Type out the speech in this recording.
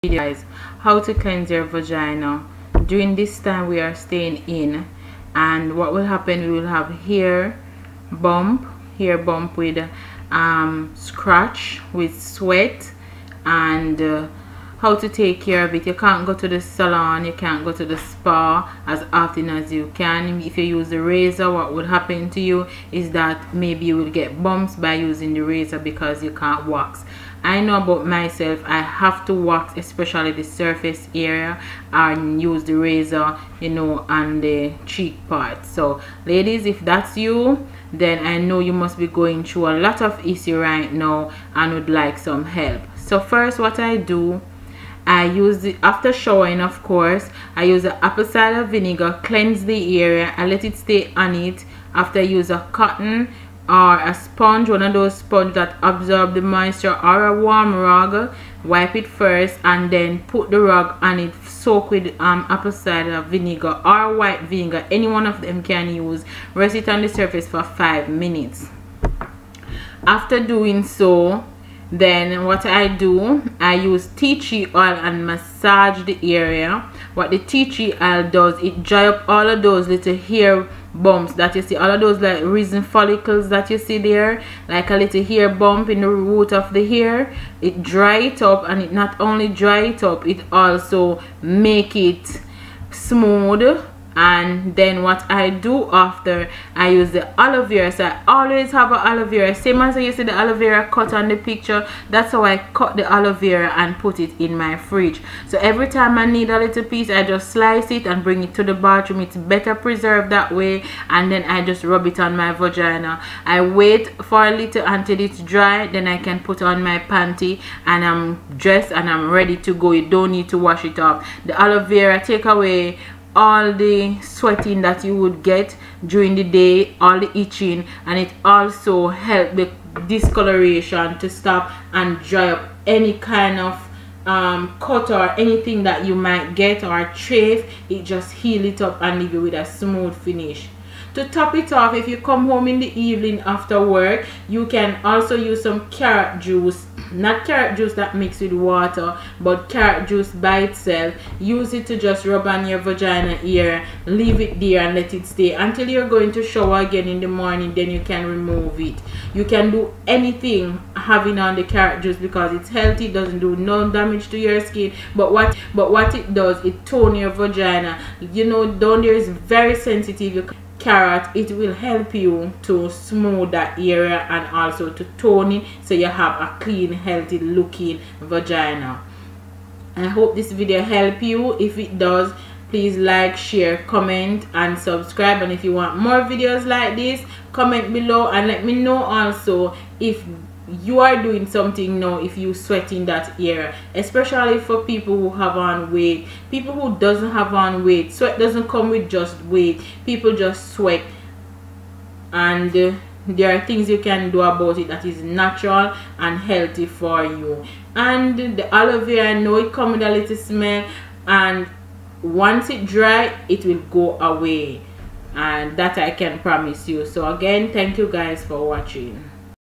video, guys, how to cleanse your vagina. During this time we are staying in, and what will happen, we will have hair bump with scratch, with sweat, and how to take care of it. You can't go to the salon, you can't go to the spa as often as you can. If you use the razor, what would happen to you is that maybe you will get bumps by using the razor because you can't wax. I know about myself, I have to wax especially the surface area and use the razor, you know, on the cheek part. So ladies, if that's you, then I know you must be going through a lot of issue right now and would like some help. So first, what I do, I use it after showering, of course. I use the apple cider vinegar, cleanse the area, I let it stay on it. After I use a cotton or a sponge, one of those sponges that absorb the moisture, or a warm rug, wipe it first and then put the rug on it, soak with apple cider vinegar or white vinegar, any one of them can use. Rest it on the surface for 5 minutes. After doing so, then what I do, I use tea tree oil and massage the area. What the tea tree oil does, it dry up all of those little hair bumps that you see, all of those like resin follicles that you see there, like a little hair bump in the root of the hair. It dry it up, and it not only dry it up, it also make it smooth. And then what I do after, I use the aloe vera. So I always have an aloe vera, same as you see the aloe vera cut on the picture. That's how I cut the aloe vera and put it in my fridge. So every time I need a little piece, I just slice it and bring it to the bathroom. It's better preserved that way, and then I just rub it on my vagina. I wait for a little until it's dry, then I can put on my panty and I'm dressed and I'm ready to go. You don't need to wash it off. The aloe vera take away all the sweating that you would get during the day, all the itching, and it also helps the discoloration to stop and dry up any kind of cut or anything that you might get or chafe. It just heal it up and leave you with a smooth finish. To top it off, if you come home in the evening after work, you can also use some carrot juice. Not carrot juice that mixed with water, but carrot juice by itself. Use it to just rub on your vagina area, leave it there and let it stay until you're going to shower again in the morning. Then you can remove it. You can do anything having on the carrot juice because it's healthy, it doesn't do no damage to your skin. But what it does, it tone your vagina. You know, down there is very sensitive. Carrot, it will help you to smooth that area and also to tone it, so you have a clean, healthy looking vagina. I hope this video help you. If it does, please like, share, comment and subscribe. And if you want more videos like this, comment below and let me know also if you are doing something now, if you sweat in that area, especially for people who have on weight. People who doesn't have on weight, sweat doesn't come with just weight. People just sweat, and there are things you can do about it that is natural and healthy for you. And the aloe vera, I know it comes with a little smell, and once it dry, it will go away, and that I can promise you. So again, thank you guys for watching.